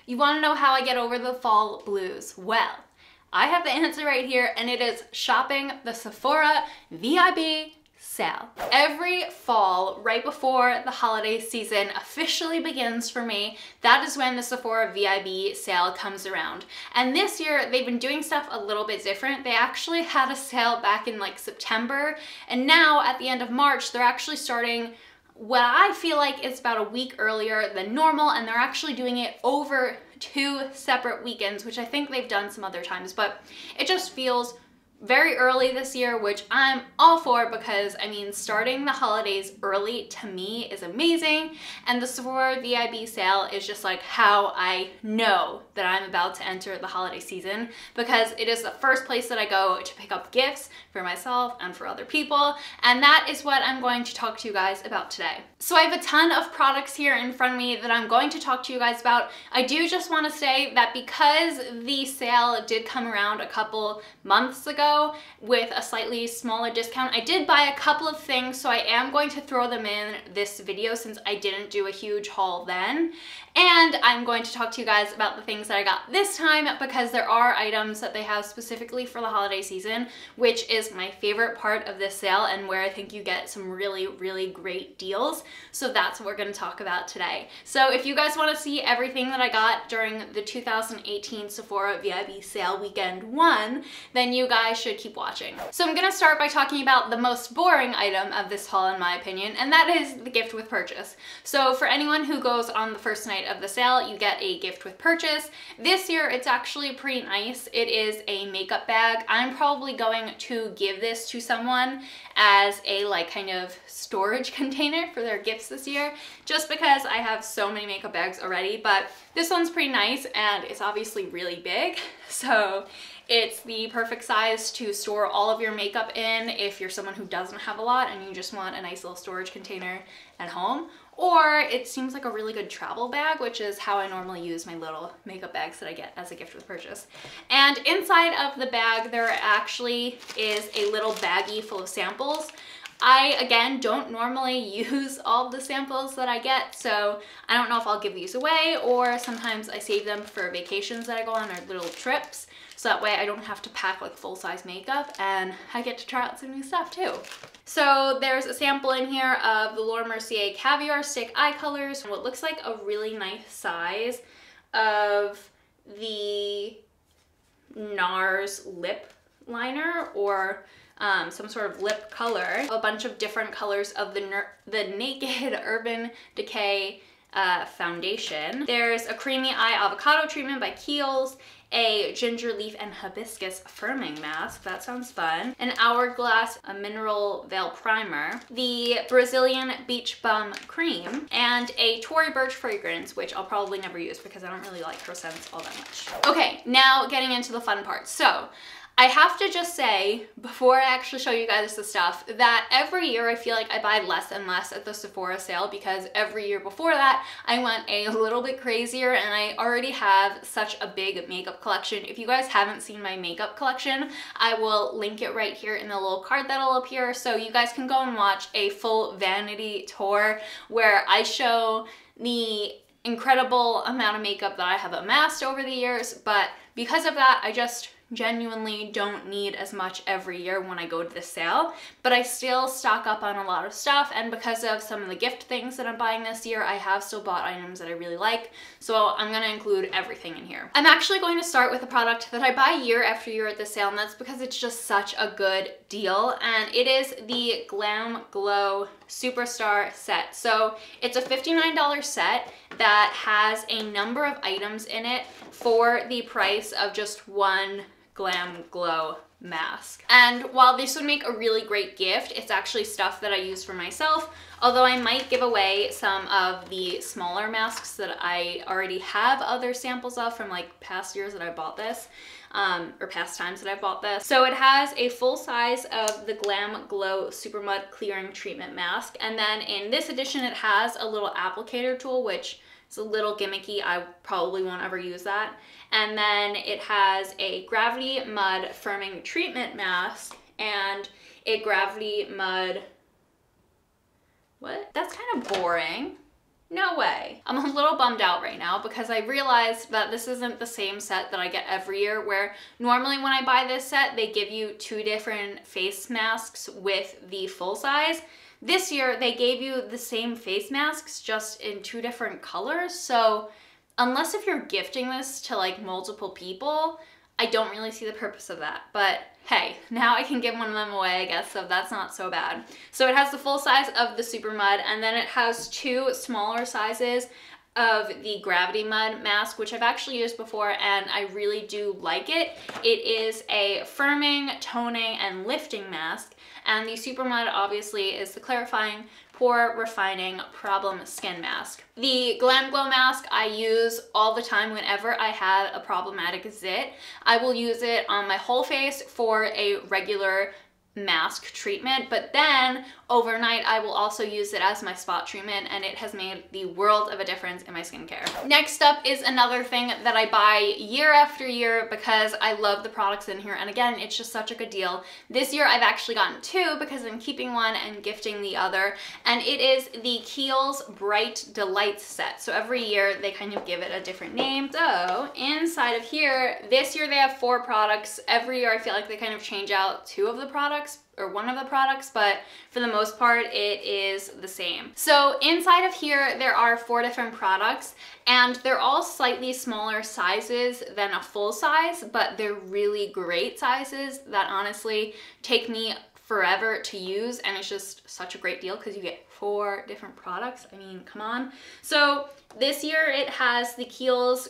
You want to know how I get over the fall blues? Well, I have the answer right here, and it is shopping the Sephora VIB Sale. Every fall, right before the holiday season officially begins for me, that is when the Sephora VIB sale comes around. And this year, they've been doing stuff a little bit different. They actually had a sale back in like September, and now at the end of March, they're actually starting what I feel like is about a week earlier than normal, and they're actually doing it over 2 separate weekends, which I think they've done some other times, but it just feels very early this year, which I'm all for because, I mean, starting the holidays early to me is amazing, and the Sephora VIB sale is just like how I know that I'm about to enter the holiday season, because it is the first place that I go to pick up gifts for myself and for other people, and that is what I'm going to talk to you guys about today. So I have a ton of products here in front of me that I'm going to talk to you guys about. I do just want to say that because the sale did come around a couple months ago with a slightly smaller discount, I did buy a couple of things, so I am going to throw them in this video since I didn't do a huge haul then. And I'm going to talk to you guys about the things that I got this time, because there are items that they have specifically for the holiday season, which is my favorite part of this sale and where I think you get some really, really great deals. So that's what we're going to talk about today. So if you guys want to see everything that I got during the 2018 Sephora VIB sale weekend 1, then you guys should keep watching. So I'm going to start by talking about the most boring item of this haul in my opinion, and that is the gift with purchase. So for anyone who goes on the first night of the sale, you get a gift with purchase. This year it's actually pretty nice. It is a makeup bag. I'm probably going to give this to someone as a like kind of storage container for their gifts this year, just because I have so many makeup bags already, but this one's pretty nice and it's obviously really big, so it's the perfect size to store all of your makeup in if you're someone who doesn't have a lot and you just want a nice little storage container at home. Or it seems like a really good travel bag, which is how I normally use my little makeup bags that I get as a gift with purchase. And inside of the bag, there actually is a little baggie full of samples. I, again, don't normally use all the samples that I get, so I don't know if I'll give these away, or sometimes I save them for vacations that I go on or little trips, so that way I don't have to pack like full-size makeup and I get to try out some new stuff too. So there's a sample in here of the Laura Mercier Caviar Stick Eye Colors, what looks like a really nice size of the NARS lip liner, or some sort of lip color. A bunch of different colors of the Naked Urban Decay foundation. There's a Creamy Eye Avocado Treatment by Kiehl's, a Ginger Leaf and Hibiscus Firming Mask, that sounds fun, an Hourglass a Mineral Veil Primer, the Brazilian Beach Bum Cream, and a Tory Burch Fragrance, which I'll probably never use because I don't really like her scents all that much. Okay, now getting into the fun part. So I have to just say, before I actually show you guys the stuff, that every year I feel like I buy less and less at the Sephora sale, because every year before that I went a little bit crazier and I already have such a big makeup collection. If you guys haven't seen my makeup collection, I will link it right here in the little card that'll appear, so you guys can go and watch a full vanity tour where I show the incredible amount of makeup that I have amassed over the years. But because of that, I just genuinely don't need as much every year when I go to the sale, but I still stock up on a lot of stuff, and because of some of the gift things that I'm buying this year, I have still bought items that I really like, so I'm gonna include everything in here. I'm actually going to start with a product that I buy year after year at the sale, and that's because it's just such a good deal, and it is the Glam Glow Superstar set. So it's a $59 set that has a number of items in it for the price of just one Glam Glow mask. And while this would make a really great gift, it's actually stuff that I use for myself, although I might give away some of the smaller masks that I already have other samples of from like past years that I bought this, or past times that I've bought this. So it has a full size of the Glam Glow Super Mud Clearing Treatment Mask, and then in this edition it has a little applicator tool, which is a little gimmicky. I probably won't ever use that. And then it has a Gravity Mud Firming Treatment Mask and a Gravity Mud... What? That's kind of boring. No way. I'm a little bummed out right now because I realized that this isn't the same set that I get every year, where normally when I buy this set, they give you 2 different face masks with the full size. This year, they gave you the same face masks, just in 2 different colors. So unless if you're gifting this to like multiple people, I don't really see the purpose of that. But hey, now I can give one of them away, I guess, so that's not so bad. So it has the full size of the Super Mud, and then it has 2 smaller sizes of the Gravity Mud mask, which I've actually used before and I really do like it. It is a firming, toning, and lifting mask, and the Super Mud obviously is the clarifying, pore refining, problem skin mask. The Glam Glow mask I use all the time whenever I have a problematic zit. I will use it on my whole face for a regular mask treatment, but then overnight I will also use it as my spot treatment, and it has made the world of a difference in my skincare. Next up is another thing that I buy year after year because I love the products in here, and again, it's just such a good deal. This year I've actually gotten 2 because I'm keeping one and gifting the other, and it is the Kiehl's Bright Delights set. So every year they kind of give it a different name. So inside of here, this year they have 4 products. Every year I feel like they kind of change out 2 of the products, or one of the products, but for the most part it is the same. So inside of here there are 4 different products, and they're all slightly smaller sizes than a full size, but they're really great sizes that honestly take me forever to use, and it's just such a great deal because you get 4 different products. I mean, come on. So this year it has the Kiehl's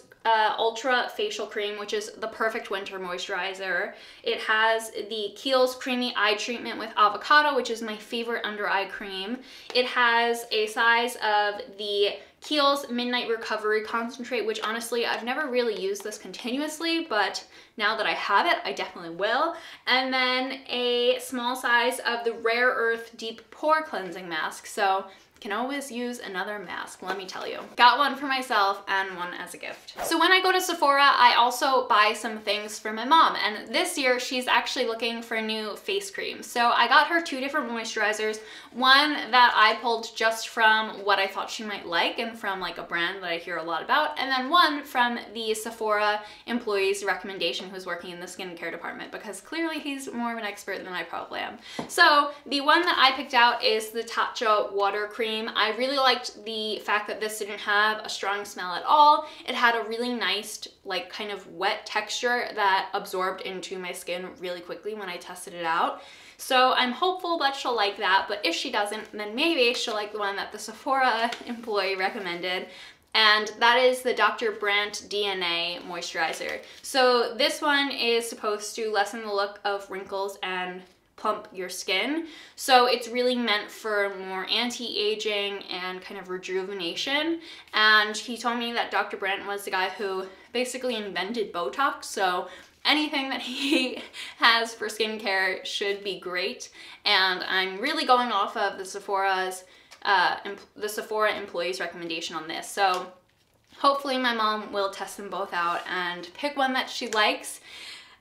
Ultra Facial Cream, which is the perfect winter moisturizer. It has the Kiehl's Creamy Eye Treatment with Avocado, which is my favorite under eye cream. It has a size of the Kiehl's Midnight Recovery Concentrate, which honestly, I've never really used this continuously, but now that I have it, I definitely will. And then a small size of the Rare Earth Deep Pore Cleansing Mask. So can always use another mask, let me tell you. Got one for myself and one as a gift. So when I go to Sephora, I also buy some things for my mom, and this year she's actually looking for new face cream. So I got her 2 different moisturizers, one that I pulled just from what I thought she might like and from like a brand that I hear a lot about, and then one from the Sephora employee's recommendation who's working in the skincare department, because clearly he's more of an expert than I probably am. So the one that I picked out is the Tatcha Water Cream. I really liked the fact that this didn't have a strong smell at all. It had a really nice, like, kind of wet texture that absorbed into my skin really quickly when I tested it out. So I'm hopeful that she'll like that, but if she doesn't, then maybe she'll like the one that the Sephora employee recommended. And that is the Dr. Brandt DNA moisturizer. So this one is supposed to lessen the look of wrinkles and plump your skin. So it's really meant for more anti-aging and kind of rejuvenation. And he told me that Dr. Brandt was the guy who basically invented Botox. So anything that he has for skincare should be great. And I'm really going off of the Sephora employee's recommendation on this. So hopefully my mom will test them both out and pick one that she likes.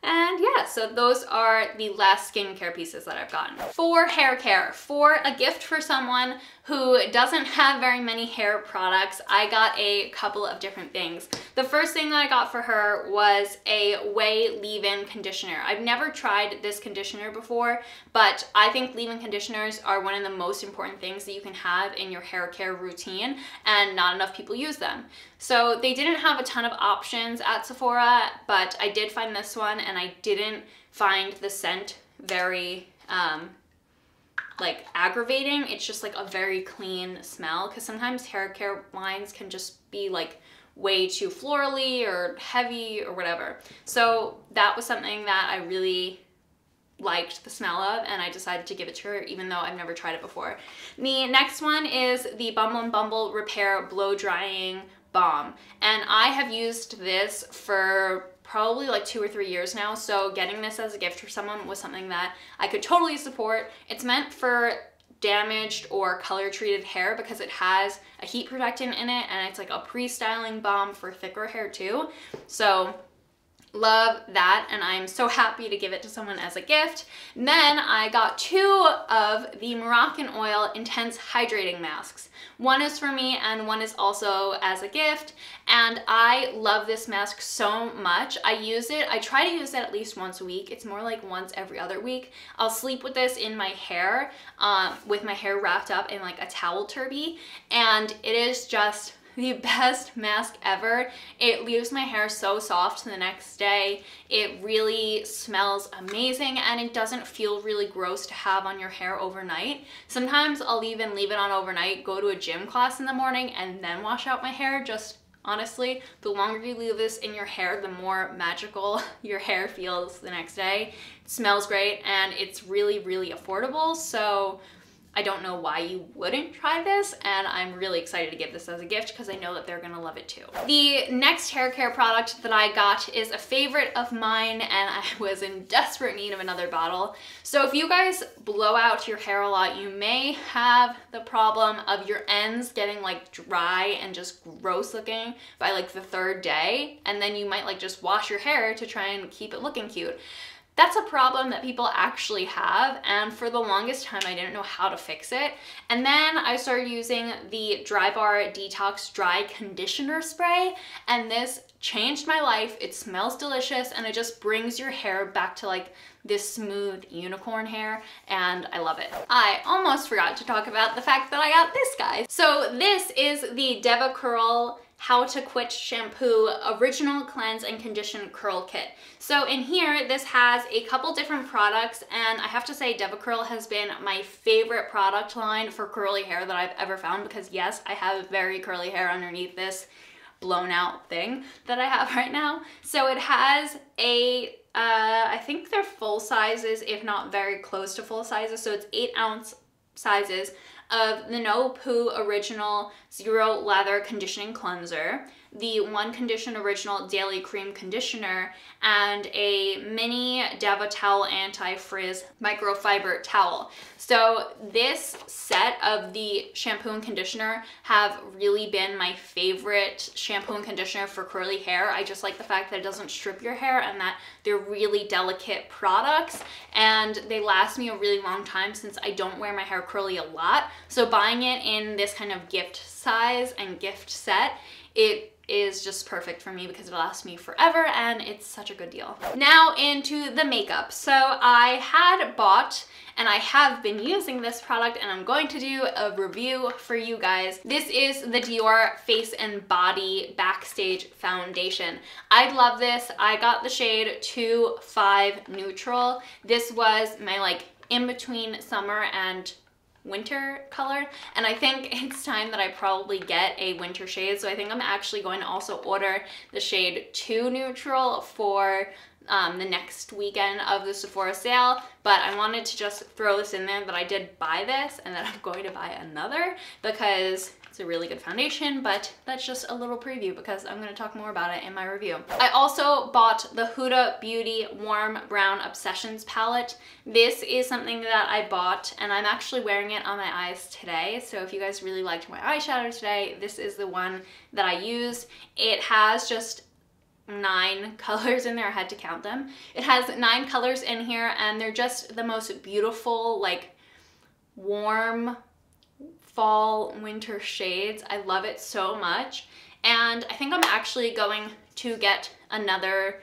And yeah, so those are the last skincare pieces that I've gotten. For hair care, for a gift for someone who doesn't have very many hair products, I got a couple of different things. The first thing that I got for her was a Ouai leave-in conditioner. I've never tried this conditioner before, but I think leave-in conditioners are one of the most important things that you can have in your hair care routine, and not enough people use them. So they didn't have a ton of options at Sephora, but I did find this one, and I didn't find the scent very like aggravating. It's just like a very clean smell, because sometimes hair care lines can just be like way too florally or heavy or whatever. So that was something that I really liked the smell of, and I decided to give it to her even though I've never tried it before. The next one is the Bumble & Bumble Repair Blow Drying Balm, and I have used this for probably like 2 or 3 years now, so getting this as a gift for someone was something that I could totally support. It's meant for damaged or color treated hair because it has a heat protectant in it, and it's like a pre-styling balm for thicker hair too. So Love that, and I'm so happy to give it to someone as a gift. And then I got 2 of the Moroccan Oil Intense Hydrating Masks. One is for me and one is also as a gift, and I love this mask so much. I try to use it at least once a week. It's more like once every other week. I'll sleep with this in my hair, with my hair wrapped up in like a towel turby, and it is just the best mask ever. It leaves my hair so soft the next day. It really smells amazing, and it doesn't feel really gross to have on your hair overnight. Sometimes I'll even leave it on overnight, go to a gym class in the morning, and then wash out my hair. Just honestly, the longer you leave this in your hair, the more magical your hair feels the next day. It smells great, and it's really, really affordable. So I don't know why you wouldn't try this, and I'm really excited to give this as a gift because I know that they're gonna love it too. The next hair care product that I got is a favorite of mine, and I was in desperate need of another bottle. So if you guys blow out your hair a lot, you may have the problem of your ends getting like dry and just gross looking by like the 3rd day, and then you might like just wash your hair to try and keep it looking cute. That's a problem that people actually have, and for the longest time I didn't know how to fix it. And then I started using the Dry Bar Detox Dry Conditioner Spray, and this changed my life. It smells delicious, and it just brings your hair back to like this smooth unicorn hair, and I love it. I almost forgot to talk about the fact that I got this guy. So this is the DevaCurl How to Quit Shampoo Original Cleanse and Condition Curl Kit. So in here, this has a couple different products, and I have to say DevaCurl has been my favorite product line for curly hair that I've ever found, because yes, I have very curly hair underneath this blown out thing that I have right now. So it has I think they're full sizes, if not very close to full sizes. So it's 8-ounce sizes of the No Poo Original Zero Lather Conditioning Cleanser, the One Condition Original Daily Cream Conditioner, and a mini DevaTowel Anti-Frizz Microfiber Towel. So this set of the shampoo and conditioner have really been my favorite shampoo and conditioner for curly hair. I just like the fact that it doesn't strip your hair and that they're really delicate products, and they last me a really long time since I don't wear my hair curly a lot. So buying it in this kind of gift size and gift set, it is just perfect for me because it lasts me forever, and it's such a good deal. Now into the makeup. So I had bought, and I have been using this product, and I'm going to do a review for you guys. This is the Dior Face and Body Backstage Foundation. I love this. I got the shade 2-5 Neutral. This was my like in between summer and winter color, and I think it's time that I probably get a winter shade, so I think I'm actually going to also order the shade 2 Neutral for the next weekend of the Sephora sale. But I wanted to just throw this in there that I did buy this and that I'm going to buy another because it's a really good foundation, but that's just a little preview because I'm going to talk more about it in my review. I also bought the Huda Beauty Warm Brown Obsessions palette. This is something that I bought, and I'm actually wearing it on my eyes today. So if you guys really liked my eyeshadow today, this is the one that I used. It has just 9 colors in there. I had to count them. It has 9 colors in here, and they're just the most beautiful, like warm fall winter shades. I love it so much, and I think I'm actually going to get another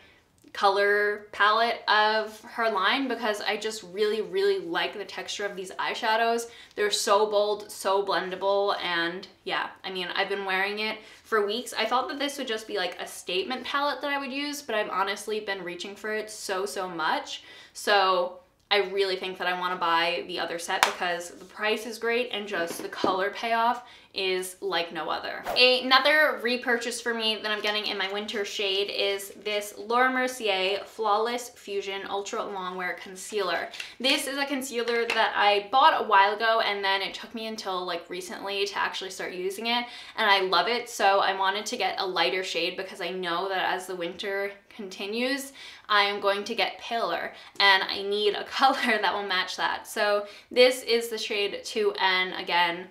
color palette of her line because I just really like the texture of these eyeshadows. They're so bold, so blendable, and yeah, I mean, I've been wearing it for weeks. I thought that this would just be like a statement palette that I would use, but I've honestly been reaching for it so much. So I really think that I want to buy the other set because the price is great and just the color payoff is like no other. Another repurchase for me that I'm getting in my winter shade is this Laura Mercier Flawless Fusion Ultra Longwear Concealer. This is a concealer that I bought a while ago, and then it took me until like recently to actually start using it, and I love it. So I wanted to get a lighter shade because I know that as the winter continues, I am going to get paler, and I need a color that will match that. So this is the shade 2N. Again,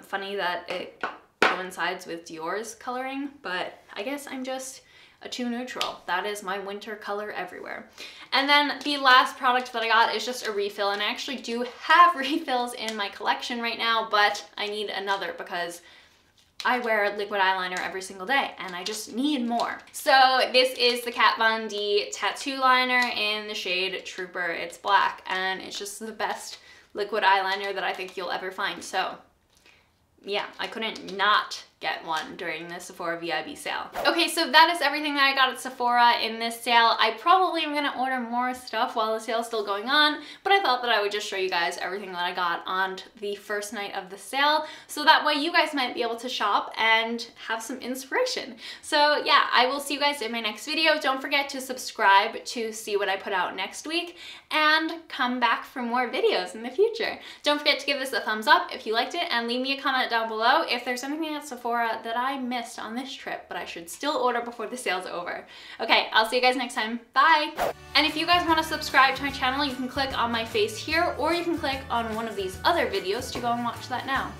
funny that it coincides with Dior's coloring, but I guess I'm just a 2 neutral. That is my winter color everywhere. And then the last product that I got is just a refill, and I actually do have refills in my collection right now, but I need another because I wear liquid eyeliner every single day and I just need more. So this is the Kat Von D tattoo liner in the shade Trooper. It's black and it's just the best liquid eyeliner that I think you'll ever find. So yeah, I couldn't not get one during the Sephora VIB sale. Okay, so that is everything that I got at Sephora in this sale. I probably am gonna order more stuff while the sale's still going on, but I thought that I would just show you guys everything that I got on the first night of the sale, so that way you guys might be able to shop and have some inspiration. So yeah, I will see you guys in my next video. Don't forget to subscribe to see what I put out next week, and come back for more videos in the future. Don't forget to give this a thumbs up if you liked it, and leave me a comment down below if there's something at Sephora that I missed on this trip, but I should still order before the sale's over. Okay, I'll see you guys next time. Bye! And if you guys want to subscribe to my channel, you can click on my face here, or you can click on one of these other videos to go and watch that now.